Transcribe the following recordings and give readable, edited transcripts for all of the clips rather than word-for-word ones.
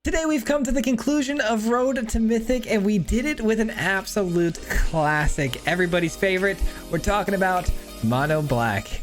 Today we've come to the conclusion of Road to Mythic, and we did it with an absolute classic, everybody's favorite. We're talking about Mono Black.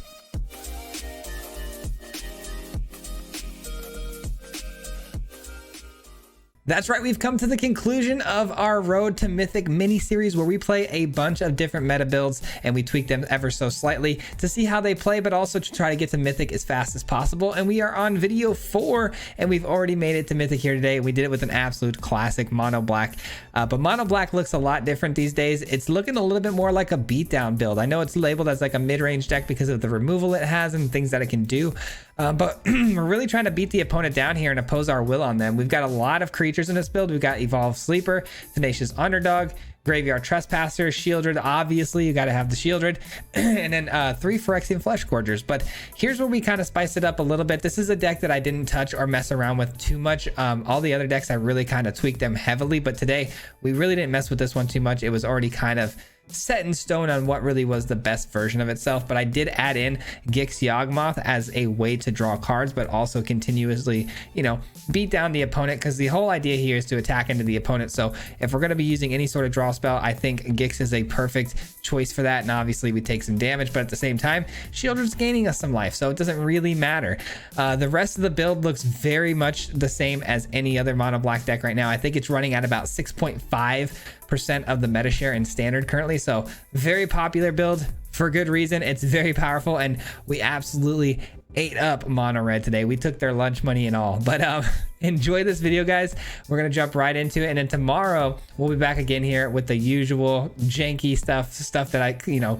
That's right, we've come to the conclusion of our Road to Mythic mini-series where we play a bunch of different meta builds and we tweak them ever so slightly to see how they play, but also to try to get to Mythic as fast as possible. And we are on video 4 and we've already made it to Mythic here today. We did it with an absolute classic Mono Black, but Mono Black looks a lot different these days. It's looking a little bit more like a beatdown build. I know it's labeled as like a mid-range deck because of the removal it has and things that it can do, but we're really trying to beat the opponent down here and impose our will on them. We've got a lot of creatures in this build. We've got Evolved Sleeper, Tenacious Underdog, Graveyard Trespasser, Shieldred. Obviously you got to have the Shieldred, and then 3 Phyrexian Flesh Gorgers. But here's where we kind of spice it up a little bit. This is a deck that I didn't touch or mess around with too much. All the other decks I really kind of tweaked them heavily, but today we really didn't mess with this one too much. It was already kind of set in stone on what really was the best version of itself. But I did add in Gix Yawgmoth as a way to draw cards, but also continuously, you know, beat down the opponent, because the whole idea here is to attack into the opponent. So if we're going to be using any sort of draw spell, I think Gix is a perfect choice for that. And obviously we take some damage, but at the same time Shieldred's gaining us some life, so it doesn't really matter. The rest of the build looks very much the same as any other Mono Black deck right now. I think it's running at about 6.5% of the meta share in standard currently, so very popular build for good reason. It's very powerful, and we absolutely ate up Mono Red today. We took their lunch money and all. But enjoy this video, guys. We're gonna jump right into it, and then tomorrow we'll be back again here with the usual janky stuff that I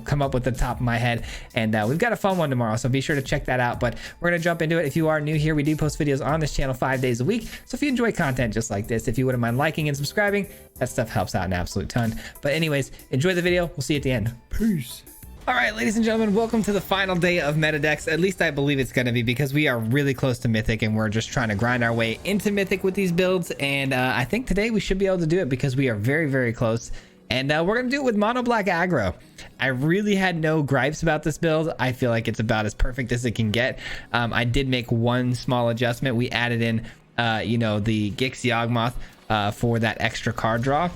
come up with the top of my head. And we've got a fun one tomorrow, so be sure to check that out. But we're gonna jump into it. If you are new here, we do post videos on this channel 5 days a week, so if you enjoy content just like this, if you wouldn't mind liking and subscribing, that stuff helps out an absolute ton. But anyways, enjoy the video. We'll see you at the end. Peace. All right, ladies and gentlemen, welcome to the final day of meta decks. At least I believe it's going to be, because we are really close to Mythic and we're just trying to grind our way into Mythic with these builds. And I think today we should be able to do it because we are very, very close. And we're going to do it with Mono Black aggro. I really had no gripes about this build. I feel like it's about as perfect as it can get. I did make one small adjustment. We added in, the Gix Yawgmoth for that extra card draw,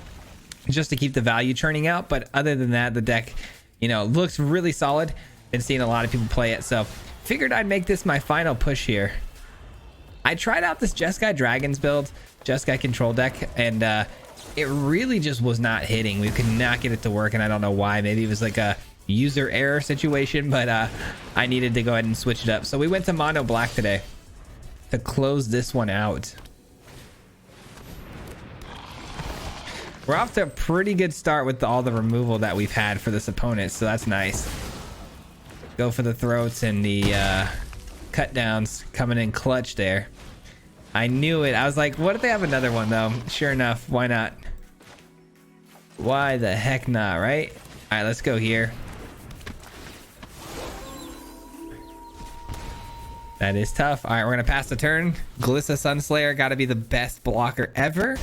just to keep the value churning out. But other than that, the deck, looks really solid. Been seeing a lot of people play it, so figured I'd make this my final push here. I tried out this Jeskai Dragons build, Jeskai control deck, and it really just was not hitting. We could not get it to work, and I don't know why. Maybe it was like a user error situation, but I needed to go ahead and switch it up. So we went to Mono Black today to close this one out. We're off to a pretty good start with all the removal that we've had for this opponent, so that's nice. Go for the throats and the cut downs coming in clutch there. I knew it. I was like, what if they have another one though? Sure enough, why not? Why the heck not, right? All right, let's go here. That is tough. All right, we're gonna pass the turn. Glissa Sunslayer, gotta be the best blocker ever.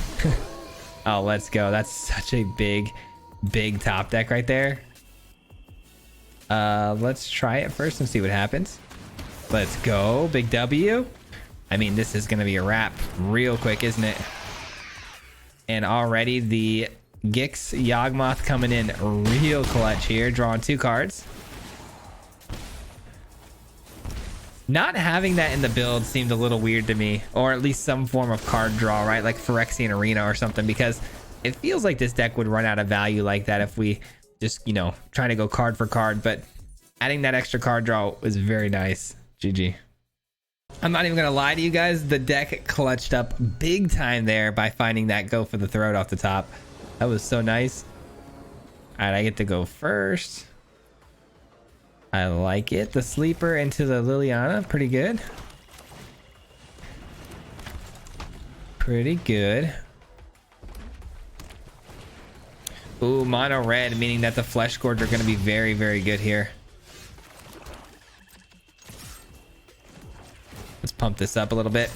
Oh, let's go. That's such a big top deck right there. Let's try it first and see what happens. Let's go. Big W. I mean, this is going to be a wrap real quick, isn't it? And already the Gix Yawgmoth coming in real clutch here, drawing 2 cards. Not having that in the build seemed a little weird to me, or at least some form of card draw, right? Like Phyrexian Arena or something, because it feels like this deck would run out of value like that if we just, trying to go card for card. But adding that extra card draw was very nice. GG. I'm not even going to lie to you guys. The deck clutched up big time there by finding that go for the throat off the top. That was so nice. All right, I get to go first. I like it. The sleeper into the Liliana. Pretty good. Pretty good. Ooh, mono red, meaning that the Flesh Gorge are going to be very, very good here. Let's pump this up a little bit.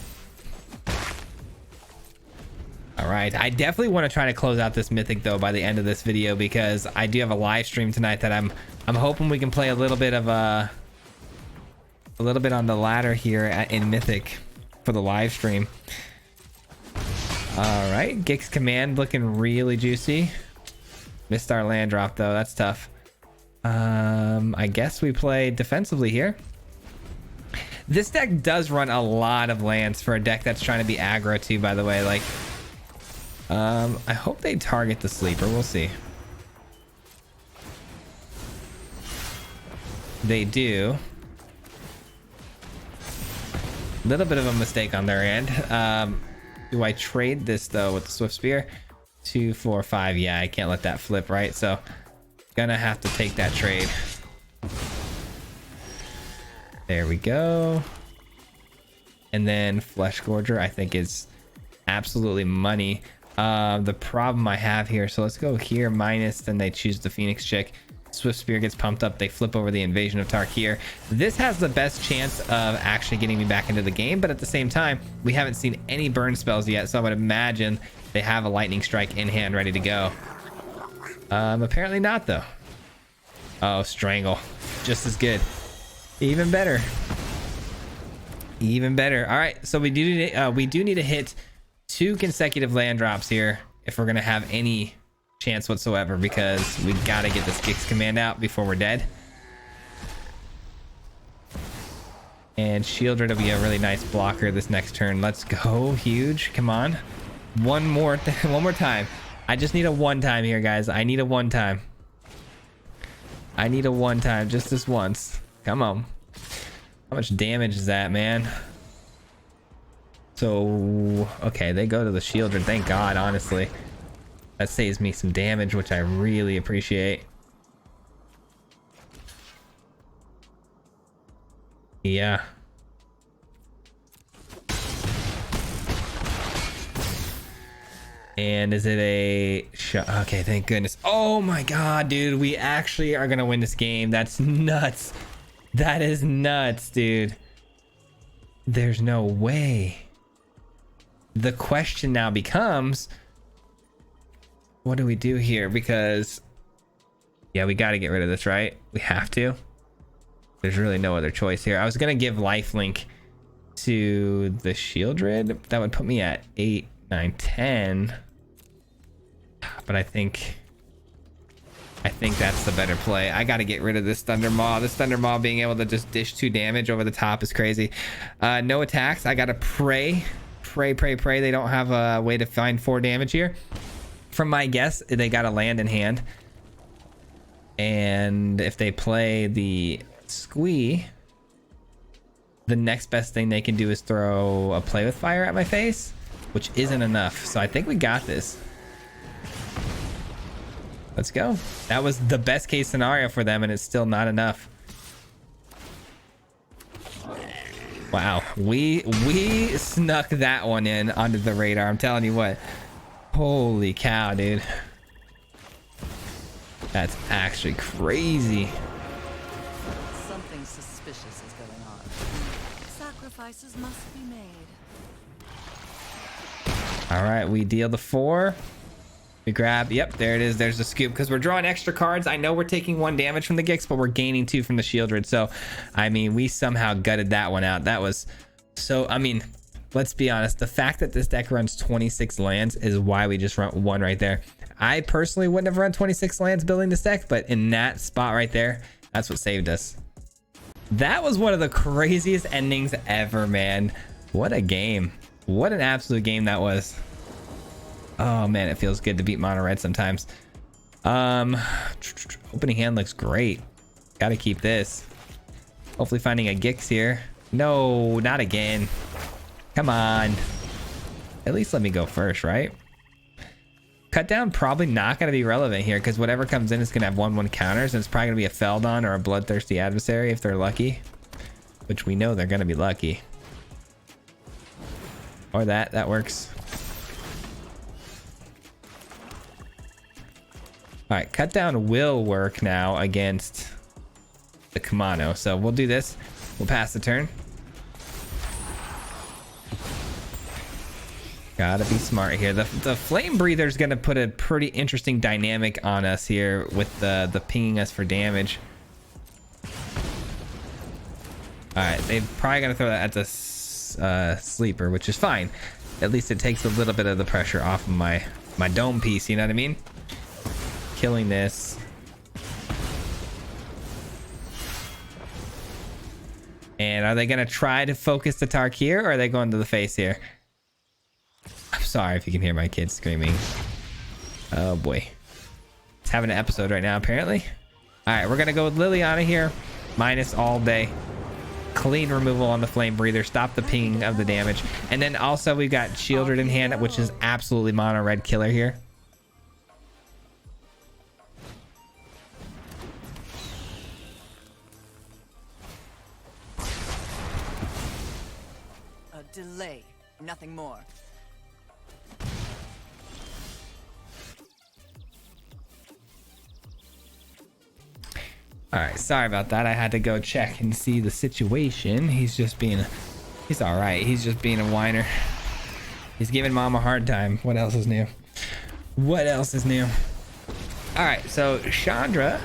All right, I definitely want to try to close out this Mythic though by the end of this video, because I do have a live stream tonight that I'm hoping we can play a little bit of a little bit on the ladder here in Mythic for the live stream. All right, Gix command looking really juicy. Missed our land drop though. That's tough. I guess we play defensively here. This deck does run a lot of lands for a deck that's trying to be aggro too, by the way. Like, I hope they target the sleeper. We'll see. They do. Little bit of a mistake on their end. Do I trade this though with the Swift Spear? 2, 4, 5. Yeah, I can't let that flip, right? So gonna have to take that trade. There we go. And then Flesh Gorger, I think, is absolutely money. The problem I have here, so let's go here minus, then they choose the Phoenix Chick. Swift Spear gets pumped up, they flip over the Invasion of Tarkir. This has the best chance of actually getting me back into the game, but at the same time, we haven't seen any burn spells yet, so I would imagine they have a Lightning Strike in hand ready to go. Apparently not though. Oh, Strangle, just as good. Even better. Even better. All right, so we do need to hit 2 consecutive land drops here if we're gonna have any chance whatsoever, because we gotta get this Gix command out before we're dead. And Shieldred will be a really nice blocker this next turn. Let's go, huge. Come on, one more time. I just need a 1 time here, guys. I need a 1 time. I need a 1 time, just this once. Come on. How much damage is that, man? So okay, they go to the Shieldred. Thank God, honestly. That saves me some damage, which I really appreciate. Yeah. And is it a shot? Okay, thank goodness. Oh my God, dude. We actually are going to win this game. That's nuts. That is nuts, dude. There's no way. The question now becomes, what do we do here? Because yeah, we got to get rid of this, right? We have to. There's really no other choice here. I was gonna give lifelink to the Shieldred. That would put me at 8, 9, 10. But I think that's the better play. I got to get rid of this Thunder Maw. This Thunder Maw being able to just dish 2 damage over the top is crazy. No attacks. I got to pray they don't have a way to find 4 damage here. From my guess, they got a land in hand, and if they play the Squee, the next best thing they can do is throw a Play with Fire at my face, which isn't enough. So I think we got this. Let's go. That was the best case scenario for them, and it's still not enough. Wow, we snuck that one in onto the radar. I'm telling you what. Holy cow, dude. That's actually crazy. Something suspicious is going on. Sacrifices must be made. All right, we deal the 4. We grab, yep, there it is. There's the scoop, because we're drawing extra cards. I know we're taking 1 damage from the Gix, but we're gaining 2 from the Shieldred. So, I mean, we somehow gutted that one out. That was so, I mean, let's be honest. The fact that this deck runs 26 lands is why we just run 1 right there. I personally wouldn't have run 26 lands building this deck, but in that spot right there, that's what saved us. That was one of the craziest endings ever, man. What a game. What an absolute game that was. Oh man, it feels good to beat mono red sometimes. Opening hand looks great. Gotta keep this. Hopefully finding a Gix here. No, not again. Come on. At least let me go first, right? Cut down probably not going to be relevant here, because whatever comes in is going to have 1/1 counters, and it's probably going to be a Feldon or a Bloodthirsty Adversary if they're lucky, which we know they're going to be lucky. Or that works. All right, cut down will work now against the Kamano, so we'll do this. We'll pass the turn. Gotta be smart here. The Flame Breather is gonna put a pretty interesting dynamic on us here with the pinging us for damage. All right, they're probably gonna throw that at the sleeper, which is fine. At least it takes a little bit of the pressure off of my dome piece, you know what I mean? Killing this. And are they going to try to focus the Tarkir, or are they going to the face here? I'm sorry if you can hear my kids screaming. Oh boy. It's having an episode right now, apparently. All right, we're going to go with Liliana here. Minus all day. Clean removal on the Flame Breather. Stop the ping of the damage. And then also we've got Shieldred in hand, which is absolutely mono red killer here. A delay, nothing more. All right, sorry about that. I had to go check and see the situation. He's all right. He's just being a whiner. He's giving mom a hard time. What else is new? What else is new? All right, so Chandra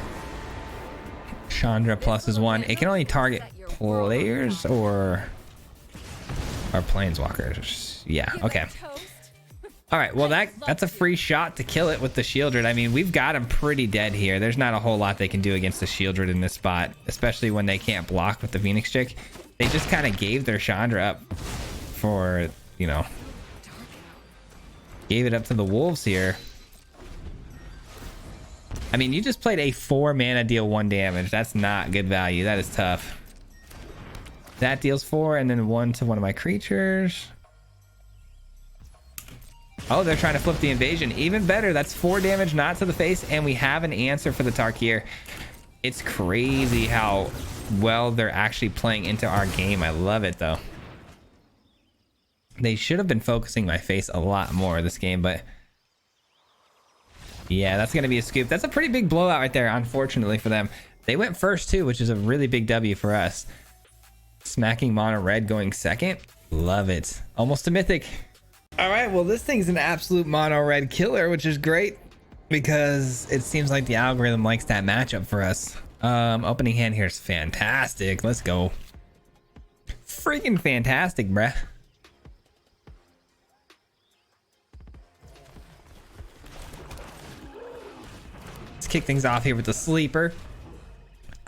plus is 1. It can only target players or planeswalkers. Yeah, okay. All right, well that's a free shot to kill it with the Shieldred. I mean, we've got him pretty dead here. There's not a whole lot they can do against the Shieldred in this spot, especially when they can't block with the Phoenix Chick. They just kind of gave their Chandra up for, you know, gave it up to the wolves here. I mean, you just played a 4 mana deal 1 damage. That's not good value. That is tough. That deals 4 and then 1 to one of my creatures. Oh, they're trying to flip the invasion. Even better. That's 4 damage, not to the face, and we have an answer for the Tarkir. It's crazy how well they're actually playing into our game. I love it, though. They should have been focusing my face a lot more this game, but yeah, that's going to be a scoop. That's a pretty big blowout right there, unfortunately for them. They went first, too, which is a really big W for us. Smacking mono red going second. Love it. Almost a mythic. All right, well, this thing's an absolute mono red killer, which is great because it seems like the algorithm likes that matchup for us. Opening hand here is fantastic. Let's go. Freaking fantastic, bruh. Let's kick things off here with the sleeper.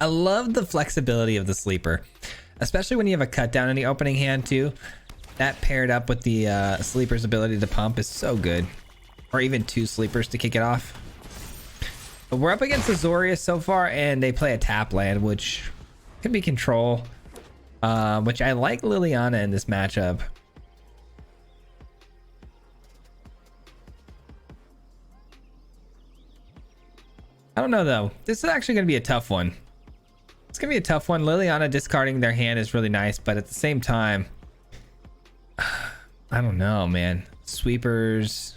I love the flexibility of the sleeper, especially when you have a cut down in the opening hand too. That paired up with the sleeper's ability to pump is so good. Or even 2 sleepers to kick it off. But we're up against Azorius so far, and they play a tap land, which could be control. Which I like Liliana in this matchup. I don't know though. This is actually going to be a tough one. It's going to be a tough one. Liliana discarding their hand is really nice, but at the same time, I don't know, man. Sweepers.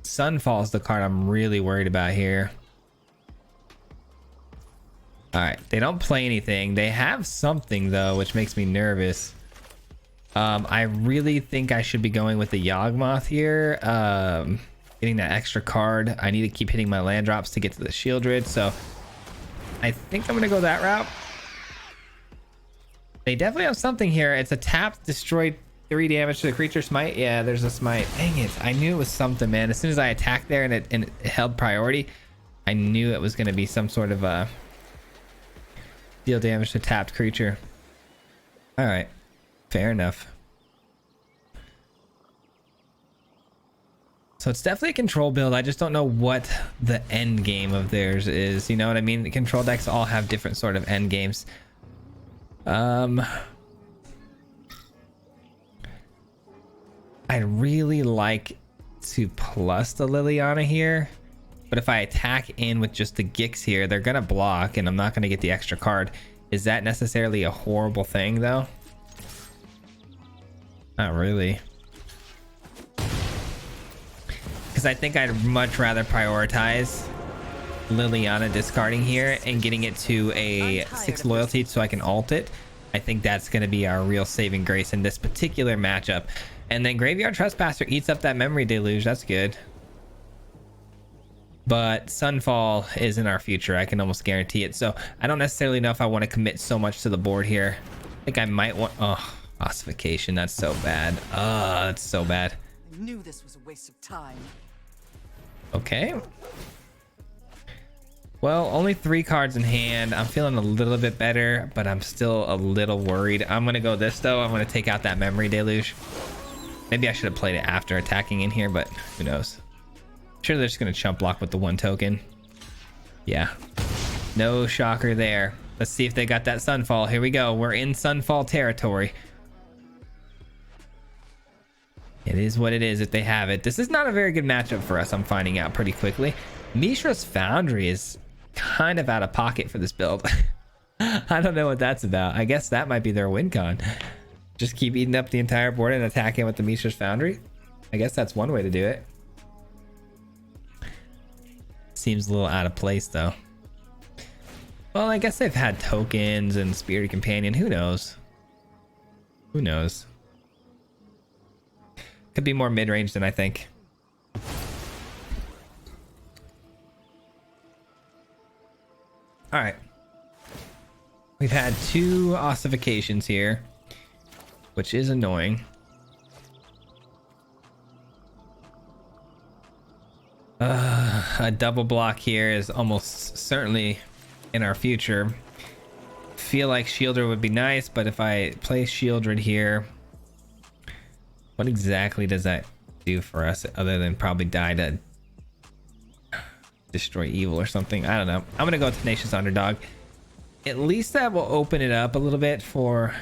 Sunfall's the card I'm really worried about here. All right, they don't play anything. They have something though, which makes me nervous. I really think I should be going with the Yawgmoth here. Getting that extra card. I need to keep hitting my land drops to get to the Shieldred, so I think I'm gonna go that route. They definitely have something here. It's a tap, destroy 3 damage to the creature. Smite. Yeah, there's a smite. Dang it. I knew it was something, man. As soon as I attacked there and it held priority, I knew it was going to be some sort of deal damage to tapped creature. All right. Fair enough. So it's definitely a control build. I just don't know what the end game of theirs is. You know what I mean? The control decks all have different sort of end games. I'd really like to plus the Liliana here, but if I attack in with just the Gix here, they're gonna block and I'm not gonna get the extra card. Is that necessarily a horrible thing though? Not really. Because I think I'd much rather prioritize Liliana discarding here and getting it to a 6 loyalty so I can ult it. I think that's going to be our real saving grace in this particular matchup. And then Graveyard Trespasser eats up that memory deluge. That's good. But Sunfall is in our future. I can almost guarantee it. So I don't necessarily know if I want to commit so much to the board here. I think I might want... Oh, Ossification, that's so bad. That's so bad. I knew this was a waste of time. Okay. Well, only 3 cards in hand. I'm feeling a little bit better, but I'm still a little worried. I'm gonna go this though. I'm gonna take out that memory deluge. Maybe I should have played it after attacking in here, but who knows? Sure, they're just gonna chump block with the 1 token. Yeah. No shocker there. Let's see if they got that Sunfall. Here we go. We're in Sunfall territory. It is what it is if they have it. This is not a very good matchup for us, I'm finding out pretty quickly. Mishra's Foundry is kind of out of pocket for this build. I don't know what that's about. I guess that might be their win con. Just keep eating up the entire board and attacking with the Mishra's Foundry. I guess that's one way to do it. Seems a little out of place though. Well, I guess they've had tokens and Spirited Companion. Who knows? Who knows? Could be more mid-range than I think. All right. We've had 2 ossifications here, which is annoying. A double block here is almost certainly in our future. Feel like Shielder would be nice, but if I play Shieldred here, what exactly does that do for us other than probably die to destroy evil or something? I don't know. I'm gonna go Tenacious Underdog. At least that will open it up a little bit for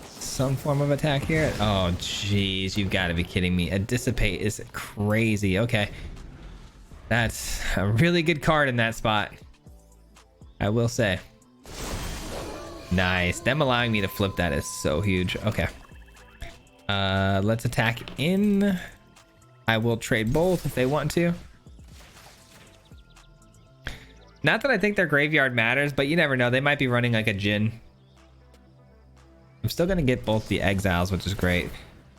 some form of attack here. Oh jeez, you've got to be kidding me. A Dissipate is crazy. Okay, that's a really good card in that spot, I will say. Nice. Them allowing me to flip that is so huge. Okay, let's attack in. I will trade both if they want to. Not that I think their graveyard matters, but you never know. They might be running like a Jin. I'm still gonna get both the exiles, which is great.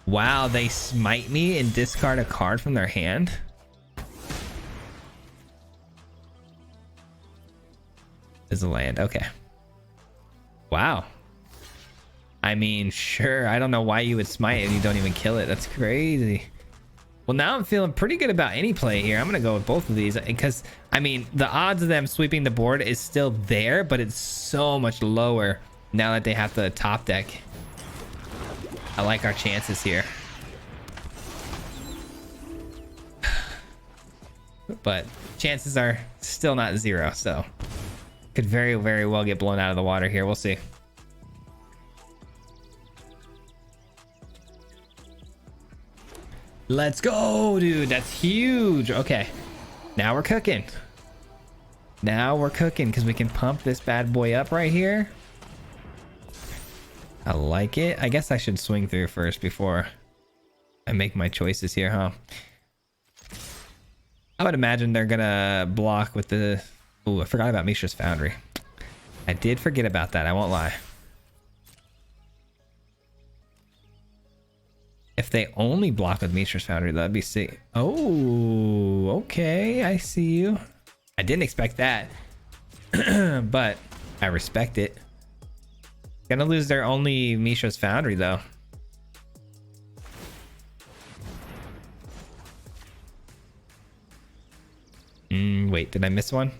Wow, they smite me and discard a card from their hand. Is a land. Okay. Wow. I mean, sure. I don't know why you would smite and you don't even kill it. That's crazy. Well, now I'm feeling pretty good about any play here. I'm gonna go with both of these because I mean the odds of them sweeping the board is still there, but it's so much lower now that they have the top deck. I like our chances here, but chances are still not 0, so could very well get blown out of the water here. We'll see. Let's go, dude. That's huge. Okay, now we're cooking. Now we're cooking because we can pump this bad boy up right here. I like it. I guess I should swing through first before I make my choices here, huh? I would imagine they're gonna block with the... Ooh, I forgot about Mishra's Foundry. I did forget about that, I won't lie. If they only block with Mishra's Foundry, that'd be sick. Oh, okay, I see you. I didn't expect that, but I respect it. Gonna lose their only Mishra's Foundry though. Wait, did I miss one?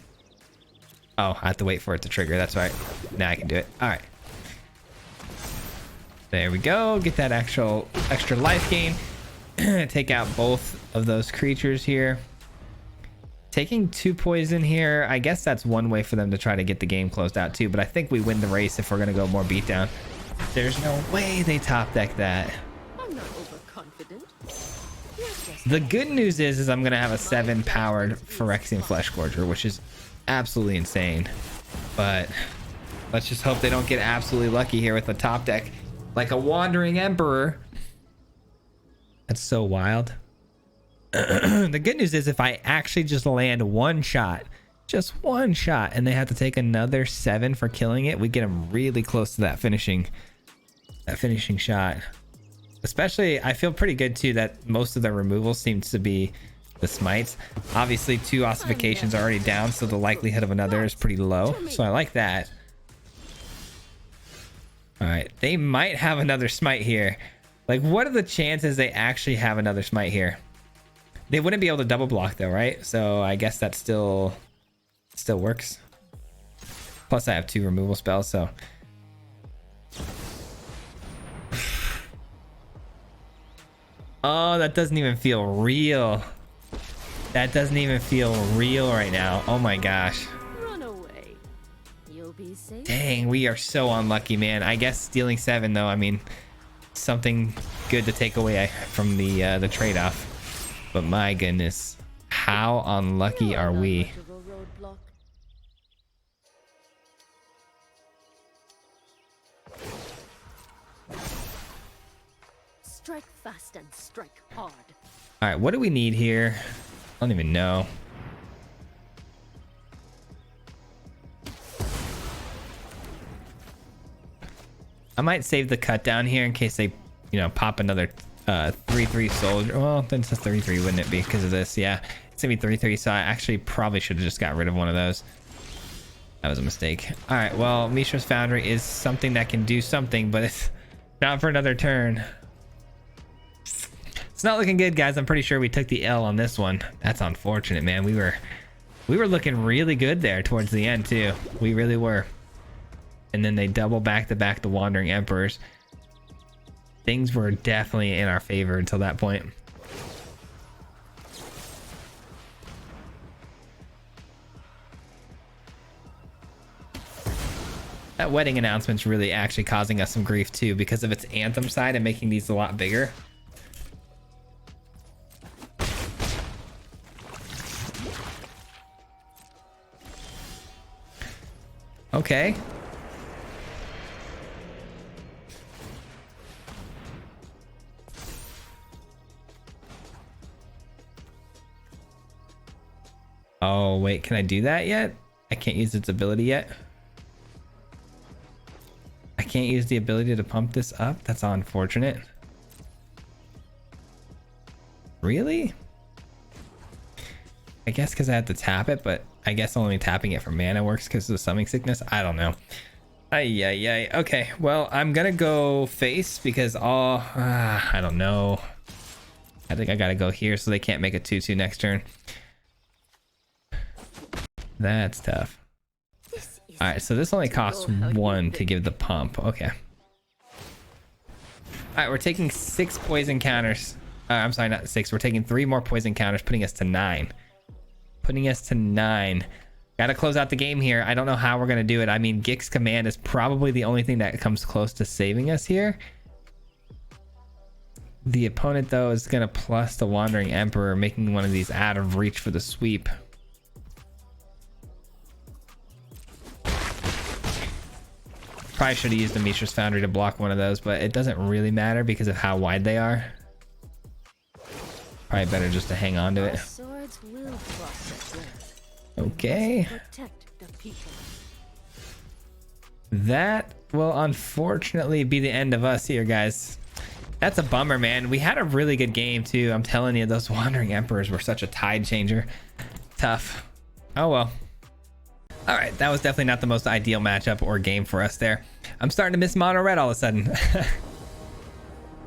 Oh, I have to wait for it to trigger. That's right. Now I can do it. All right. There we go. Get that actual extra life gain. Take out both of those creatures here. Taking 2 poison here, I guess that's one way for them to try to get the game closed out too, but I think we win the race if we're going to go more beatdown. There's no way they top deck that. I'm not overconfident. The good news is I'm going to have a 7 powered Phyrexian Flesh Gorger, which is absolutely insane. But let's just hope they don't get absolutely lucky here with the top deck. Like a Wandering Emperor. That's so wild. The good news is if I actually just land one shot, just one shot, and they have to take another 7 for killing it, we get them really close to that finishing shot. Especially, I feel pretty good too that most of the removal seems to be the smites. Obviously 2 ossifications are already down, so the likelihood of another is pretty low, so I like that. All right, they might have another smite here. Like, what are the chances they actually have another smite here? They wouldn't be able to double block though, right? So I guess that still works. Plus I have 2 removal spells, so. Oh, that doesn't even feel real. That doesn't even feel real right now. Oh my gosh. Run away. You'll be safe. Dang, we are so unlucky, man. I guess stealing 7 though, I mean, something good to take away from the trade-off. But my goodness, how unlucky are we? Strike fast and strike hard. All right, what do we need here? I don't even know. I might save the cut down here in case they, you know, pop another 3/3 soldier. Well, then it's a 3/3, wouldn't it be, because of this? Yeah, it's gonna be 3/3. So I actually probably should have just got rid of one of those. That was a mistake. All right, well, Mishra's Foundry is something that can do something, but it's not for another turn. It's not looking good, guys. I'm pretty sure we took the L on this one. That's unfortunate, man. We were looking really good there towards the end too. We really were. And then they double back to back the Wandering Emperors. Things were definitely in our favor until that point. That wedding announcement's really actually causing us some grief too because of its anthem side and making these a lot bigger. Okay. Oh, wait, can I do that yet? I can't use its ability yet. I can't use the ability to pump this up? That's unfortunate. Really? I guess because I have to tap it, but I guess only tapping it for mana works because of the summoning sickness. I don't know. Ay. Okay, well, I'm gonna go face because I don't know. I think I gotta go here so they can't make a 2/2 next turn. That's tough. All right, so this only costs 1 to give the pump. Okay. All right, we're taking 6 poison counters. I'm sorry, not 6. We're taking 3 more poison counters, putting us to 9. Putting us to 9. Gotta close out the game here. I don't know how we're gonna do it. I mean, Gix Command is probably the only thing that comes close to saving us here. The opponent, though, is gonna plus the Wandering Emperor, making one of these out of reach for the sweep. Probably should have used the Mishra's Foundry to block one of those, but it doesn't really matter because of how wide they are. Probably better just to hang on to it. Okay. That will unfortunately be the end of us here, guys. That's a bummer, man. We had a really good game too. I'm telling you, those Wandering Emperors were such a tide changer. Tough. Oh well. All right, that was definitely not the most ideal matchup or game for us there. I'm starting to miss mono red all of a sudden.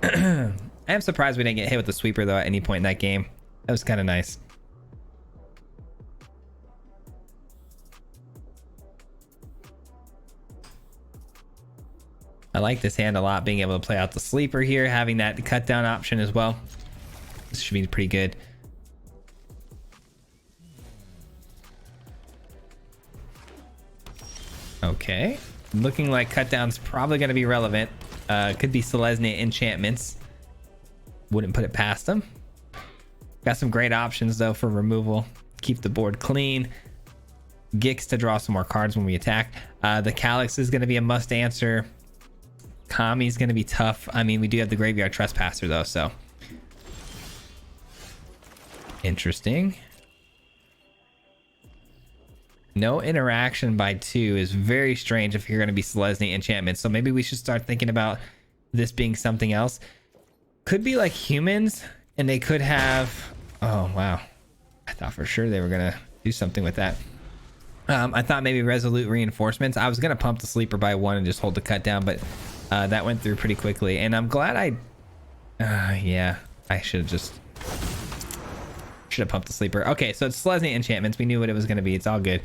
I am surprised we didn't get hit with the sweeper though at any point in that game. That was kind of nice. I like this hand a lot, being able to play out the sleeper here, having that cut down option as well. This should be pretty good. Okay, looking like cut down's probably going to be relevant. Could be Selesnya enchantments. Wouldn't put it past them. Got some great options though for removal. Keep the board clean. Gix to draw some more cards when we attack. The Calyx is going to be a must answer. Kami's going to be tough. I mean, we do have the Graveyard Trespasser though, so interesting. No interaction by 2 is very strange if you're going to be Selesnya enchantment. So maybe we should start thinking about this being something else. Could be like humans, and they could have. Oh wow! I thought for sure they were gonna do something with that. I thought maybe Resolute Reinforcements. I was gonna pump the sleeper by 1 and just hold the cut down, but That went through pretty quickly, and I'm glad yeah, I should have pumped the sleeper. Okay, so it's Selesnya enchantments. We knew what it was going to be. It's all good.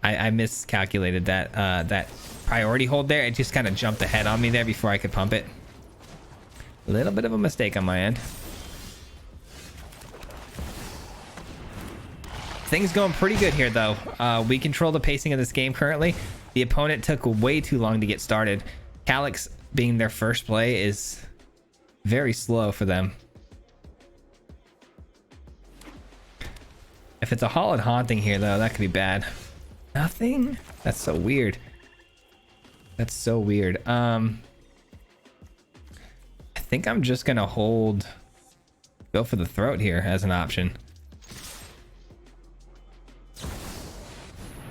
I miscalculated that priority hold there. It just kind of jumped ahead on me there before I could pump it. A little bit of a mistake on my end. Things going pretty good here, though. We control the pacing of this game currently. The opponent took way too long to get started. Calyx being their first play is very slow for them. If it's a Hallowed Haunting here, though, that could be bad. Nothing? That's so weird. That's so weird. I think I'm just gonna go for the throat here as an option.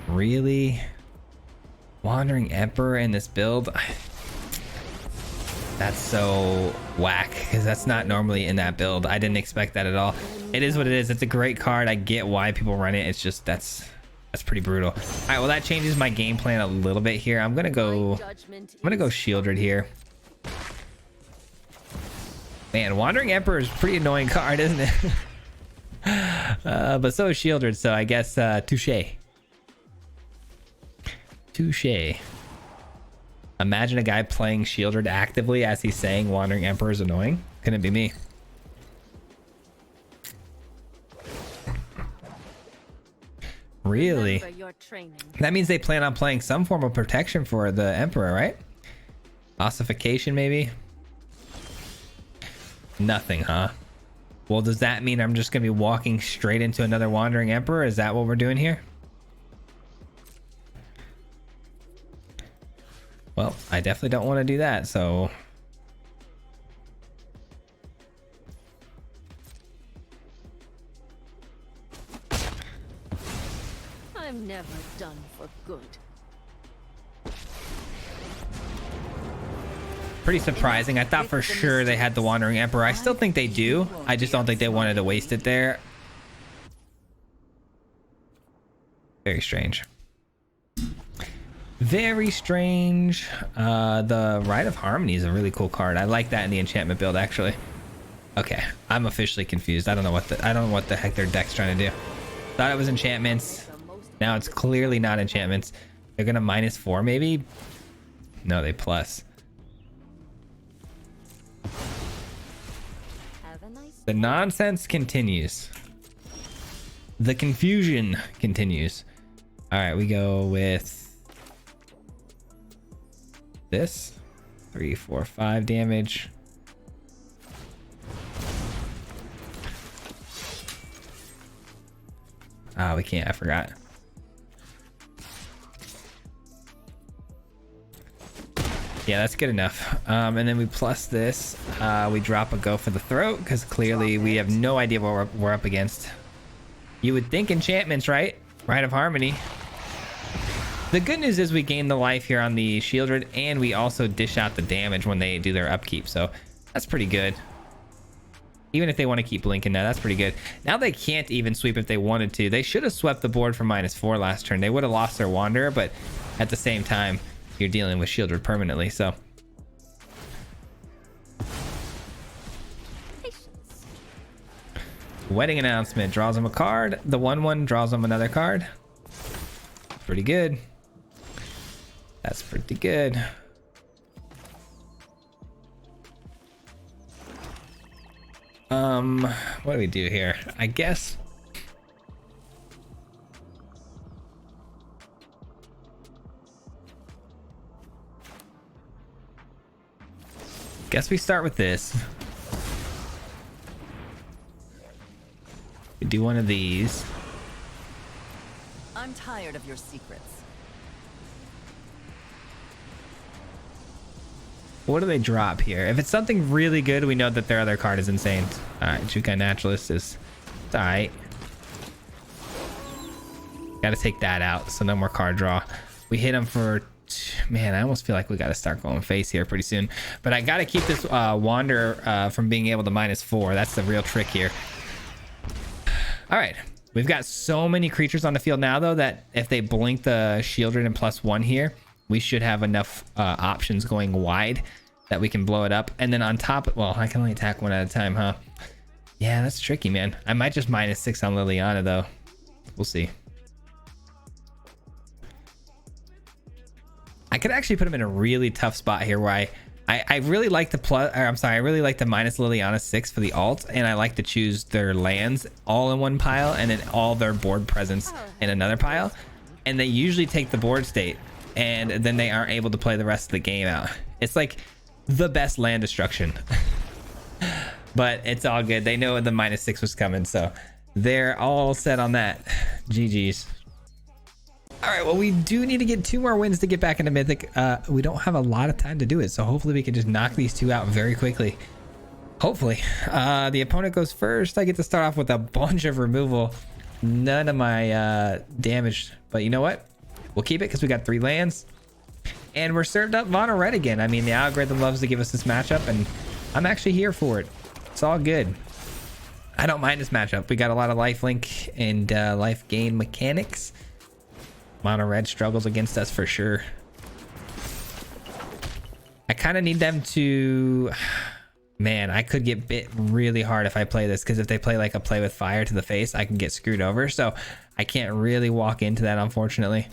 Really? Wandering Emperor in this build? That's so whack, because that's not normally in that build. I didn't expect that at all. It is what it is. It's a great card. I get why people run it. It's just that's pretty brutal. All right, well, that changes my game plan a little bit here. I'm gonna go Shieldred here. Man, Wandering Emperor is a pretty annoying card, isn't it? But so is Shieldred, so I guess touche. Touche. Imagine a guy playing Shieldred actively as he's saying Wandering Emperor is annoying. Couldn't be me. Really? That means they plan on playing some form of protection for the Emperor, right? Ossification, maybe? Nothing, huh? Well, does that mean I'm just gonna be walking straight into another Wandering Emperor? Is that what we're doing here? Well, I definitely don't want to do that, so... I'm never done for good. Pretty surprising. I thought for sure they had the Wandering Emperor. I still think they do. I just don't think they wanted to waste it there. Very strange. Very strange. The Rite of Harmony is a really cool card. I like that in the enchantment build, actually. Okay, I'm officially confused. I don't know what the heck their deck's trying to do. Thought it was enchantments. Now it's clearly not enchantments. They're gonna -4 maybe? No, they plus. The nonsense continues. The confusion continues. All right, we go with this. 3, 4, 5 damage. Ah, we can't. I forgot. Yeah, that's good enough. And then we plus this. We drop a go for the throat because clearly we have no idea what we're up against. You would think enchantments, right? Rite of Harmony. The good news is we gain the life here on the Shieldred, and we also dish out the damage when they do their upkeep. So that's pretty good. Even if they want to keep blinking now, that's pretty good. Now they can't even sweep if they wanted to. They should have swept the board for -4 last turn. They would have lost their Wanderer, but at the same time, you're dealing with Shieldred permanently, so. Patience. Wedding Announcement draws him a card. The 1/1 draws him another card. Pretty good. That's pretty good. What do we do here? I guess. Guess we start with this. We do one of these. I'm tired of your secrets. What do they drop here? If it's something really good, we know that their other card is insane. All right, Jukai Naturalist is all right. Got to take that out, so no more card draw. We hit him for, man, I almost feel like we got to start going face here pretty soon. But I got to keep this Wanderer from being able to -4. That's the real trick here. All right, we've got so many creatures on the field now, though, that if they blink the Shieldred and +1 here, we should have enough options going wide that we can blow it up. And then on top, well, I can only attack one at a time, huh? Yeah, that's tricky, man. I might just -6 on Liliana though. We'll see. I could actually put him in a really tough spot here where I really like the I really like the minus Liliana 6 for the alt, and I like to choose their lands all in one pile and then all their board presence in another pile. And they usually take the board state, and then they aren't able to play the rest of the game out. It's like the best land destruction. But it's all good. They know the -6 was coming, so they're all set on that. GG's. All right, well, we do need to get 2 more wins to get back into Mythic. We don't have a lot of time to do it, so hopefully we can just knock these 2 out very quickly. Hopefully. The opponent goes first. I get to start off with a bunch of removal. None of my damage, but you know what? We'll keep it because we got 3 lands. And we're served up mono red again. I mean, the algorithm loves to give us this matchup, and I'm actually here for it. It's all good. I don't mind this matchup. We got a lot of lifelink and life gain mechanics. Mono red struggles against us for sure. I kind of need them to... Man, I could get bit really hard if I play this, because if they play like a play with fire to the face, I can get screwed over. So I can't really walk into that, unfortunately.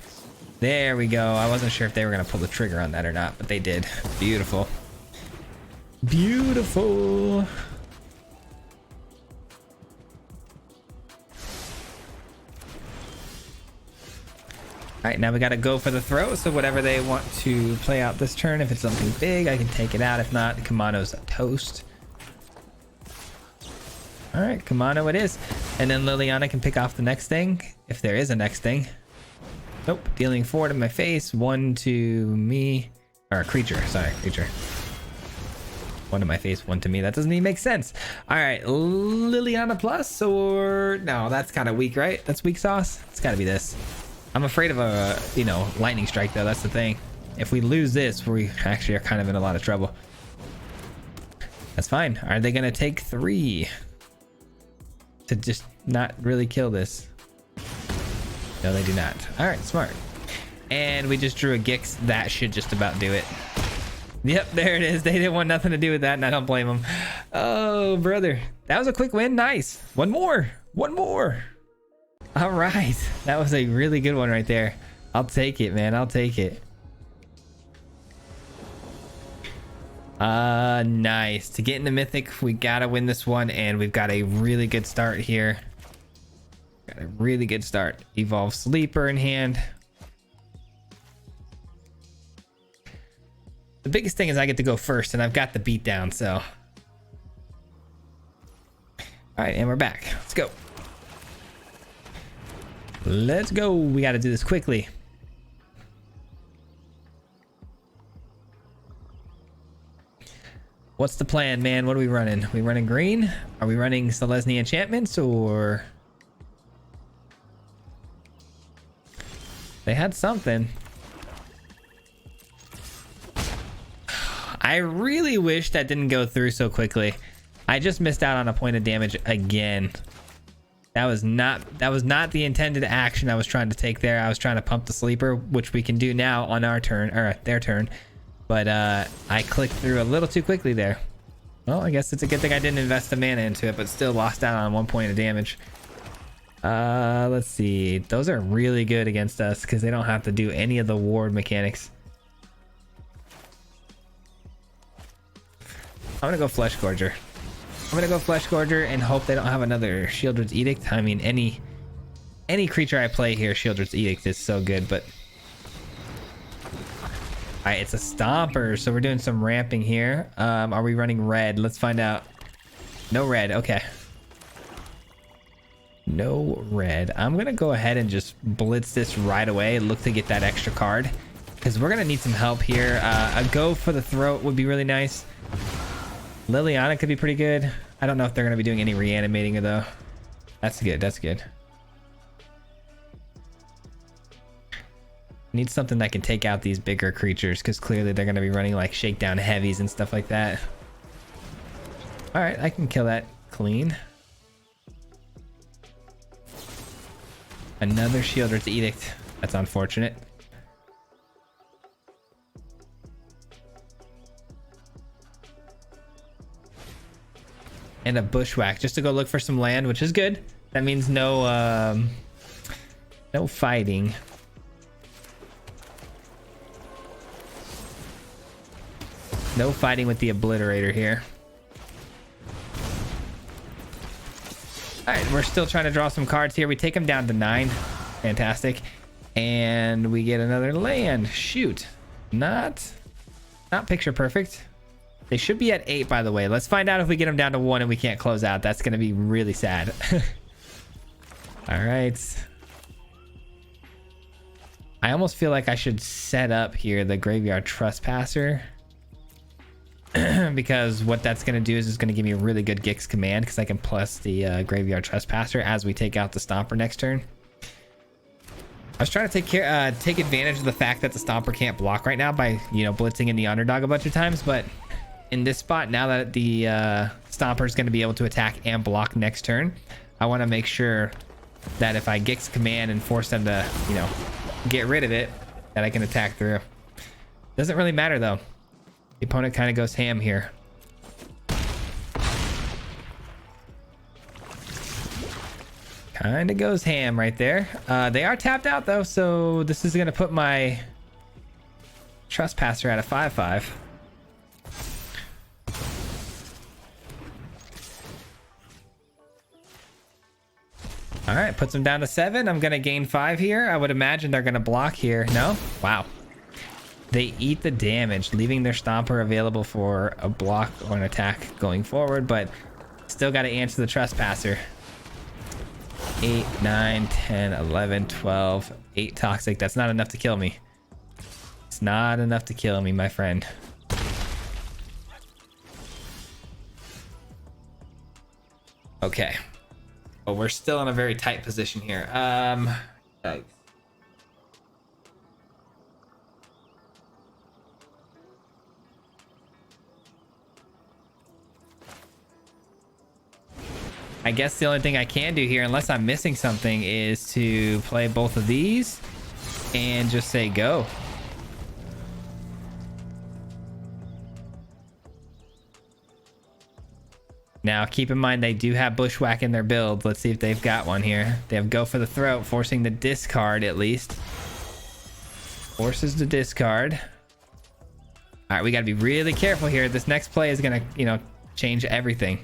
There we go. I wasn't sure if they were going to pull the trigger on that or not, but they did. Beautiful. Beautiful. All right, now we got to go for the throw. So whatever they want to play out this turn, if it's something big, I can take it out. If not, Kamano's toast. All right, Kamano it is. And then Liliana can pick off the next thing, if there is a next thing. Nope, dealing 4 to my face, 1 to me, or creature, sorry, creature. 1 to my face, 1 to me. That doesn't even make sense. All right, Liliana plus, or no, that's kind of weak, right? That's weak sauce. It's got to be this. I'm afraid of a, you know, lightning strike though. That's the thing. If we lose this, we actually are kind of in a lot of trouble. That's fine. Are they gonna take 3 to just not really kill this? No, they do not. All right, smart. And we just drew a Gix. That should just about do it. Yep, there it is. They didn't want nothing to do with that, and I don't blame them. Oh, brother. That was a quick win. Nice. One more. One more. All right. That was a really good one right there. I'll take it, man. I'll take it. Nice. To get into Mythic, we gotta win this one, and we've got a really good start here. Got a really good start. Evolve Sleeper in hand. The biggest thing is I get to go first, and I've got the beat down, so. All right, and we're back. Let's go. Let's go. We got to do this quickly. What's the plan, man? What are we running? We running green? Are we running Selesnya enchantments, or they had something? I really wish that didn't go through so quickly. I just missed out on a point of damage again. That was not the intended action I was trying to take there. I was trying to pump the sleeper, which we can do now on our turn, or their turn. But I clicked through a little too quickly there. Well, I guess it's a good thing I didn't invest the mana into it, but still lost out on 1 point of damage. Let's see. Those are really good against us because they don't have to do any of the ward mechanics. I'm gonna go Flesh Gorger. I'm gonna go Flesh Gorger and hope they don't have another Shieldred's Edict. I mean, any creature I play here, Shieldred's Edict is so good, but all right, it's a Stomper, so we're doing some ramping here. Are we running red? Let's find out. No red. Okay. No red. I'm gonna go ahead and just blitz this right away. Look to get that extra card because we're gonna need some help here. A go for the throat would be really nice. Liliana could be pretty good. I don't know if they're going to be doing any reanimating though. That's good. That's good. Need something that can take out these bigger creatures because clearly they're going to be running like shakedown heavies and stuff like that. All right, I can kill that clean. Another Shieldred's Edict. That's unfortunate. and a bushwhack just to go look for some land, which is good. That means no no fighting. No fighting with the obliterator here. All right, we're still trying to draw some cards here. We take them down to 9. Fantastic. And we get another land. Shoot. Not picture perfect. They should be at 8, by the way. Let's find out if we get them down to 1 and we can't close out. That's going to be really sad. All right. I almost feel like I should set up here the Graveyard Trespasser. Because what that's going to do is it's going to give me a really good Gix command, because I can plus the Graveyard Trespasser as we take out the Stomper next turn. I was trying to take advantage of the fact that the Stomper can't block right now by, you know, blitzing in the underdog a bunch of times, but in this spot, now that the Stomper is going to be able to attack and block next turn, I want to make sure that if I Gix command and force them to, you know, get rid of it, that I can attack through. Doesn't really matter though. The opponent kind of goes ham here. Kind of goes ham right there. They are tapped out though, so this is going to put my Trespasser at a 5/5. All right, puts them down to 7. I'm going to gain 5 here. I would imagine they're going to block here. No? Wow. They eat the damage, leaving their Stomper available for a block or an attack going forward, but still got to answer the Trespasser. 8, 9, 10, 11, 12, 8 toxic. That's not enough to kill me. It's not enough to kill me, my friend. Okay. But we're still in a very tight position here. Yikes. I guess the only thing I can do here, unless I'm missing something, is to play both of these and just say go. Now, keep in mind they do have Bushwhack in their build. Let's see if they've got one here. They have Go for the Throat, forcing the discard at least. Forces the discard. All right, we got to be really careful here. This next play is going to, you know, change everything.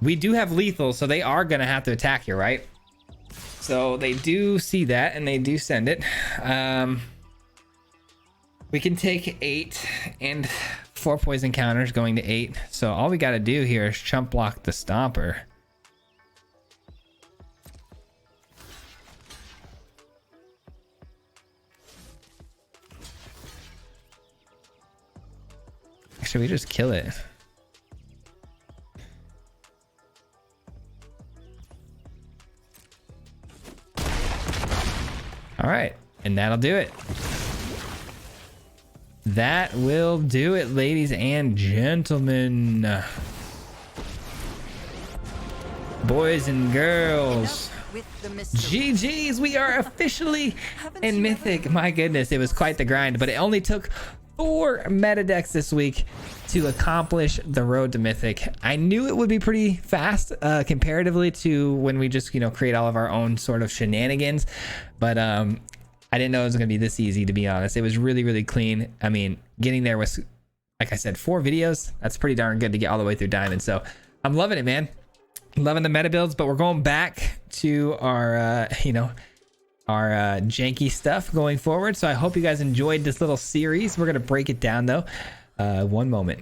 We do have lethal, so they are going to have to attack here, right? So they do see that, and they do send it. We can take 8 and 4 poison counters going to 8. So all we got to do here is chump block the Stomper. Actually, we just kill it. All right, and that'll do it. That will do it, ladies and gentlemen. Boys and girls. GG's, we are officially in Mythic. My goodness, it was quite the grind, but it only took 4 meta decks this week to accomplish the road to Mythic. I knew it would be pretty fast comparatively to when we just, you know, create all of our own sort of shenanigans, but I didn't know it was going to be this easy, to be honest. It was really, really clean. I mean, getting there was, like I said, 4 videos. That's pretty darn good to get all the way through Diamond. So I'm loving it, man. Loving the meta builds, but we're going back to our, you know, our janky stuff going forward. So I hope you guys enjoyed this little series. We're going to break it down, though. One moment.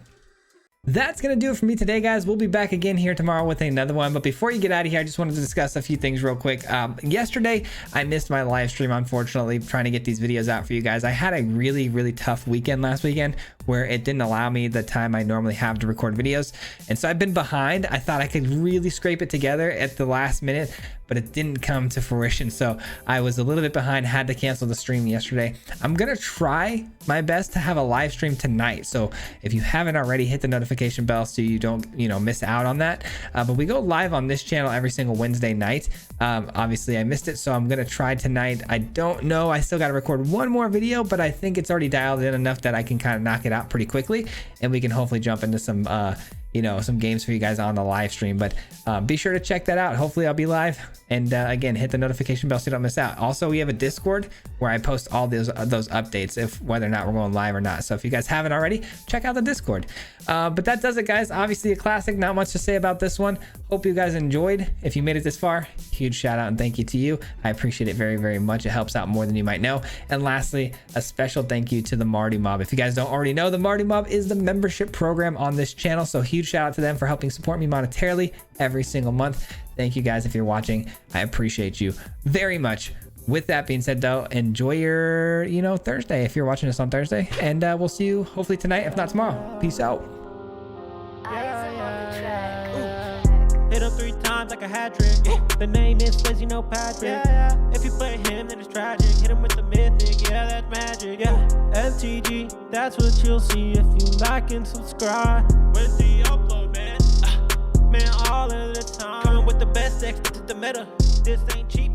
That's going to do it for me today, guys. We'll be back again here tomorrow with another one. But before you get out of here, I just wanted to discuss a few things real quick. Yesterday, I missed my live stream, unfortunately, trying to get these videos out for you guys. I had a really, really tough weekend last weekend where it didn't allow me the time I normally have to record videos. And so I've been behind. I thought I could really scrape it together at the last minute, but it didn't come to fruition. So I was a little bit behind, had to cancel the stream yesterday. I'm going to try my best to have a live stream tonight. So if you haven't already, hit the notification bell so you don't, you know, miss out on that. But we go live on this channel every single Wednesday night. Obviously I missed it, so I'm going to try tonight. I don't know. I still got to record one more video, but I think it's already dialed in enough that I can kind of knock it out pretty quickly, and we can hopefully jump into some you know, some games for you guys on the live stream. But be sure to check that out. Hopefully I'll be live, and again, hit the notification bell so you don't miss out. Also, we have a Discord where I post all those updates, if whether or not we're going live or not. So if you guys haven't already, check out the Discord. But that does it, guys. Obviously a classic, not much to say about this one. Hope you guys enjoyed. If you made it this far, huge shout out and thank you to you. I appreciate it very, very much. It helps out more than you might know. And lastly, a special thank you to the Marty Mob. If you guys don't already know, the Marty Mob is the membership program on this channel, so huge shout out to them for helping support me monetarily every single month. Thank you guys. If you're watching, I appreciate you very much. With that being said, though, enjoy your, you know, Thursday if you're watching this on Thursday, and we'll see you hopefully tonight, if not tomorrow. Peace out. Hit him 3 times like a hat trick. The name is Swayze, no Patrick. If you play him, then it's tragic. Hit him with the mythic, yeah, that's magic. MTG, that's what you'll see if you like and subscribe. With the upload, man, man, all of the time. Coming with the best decks, this is the meta. This ain't cheap.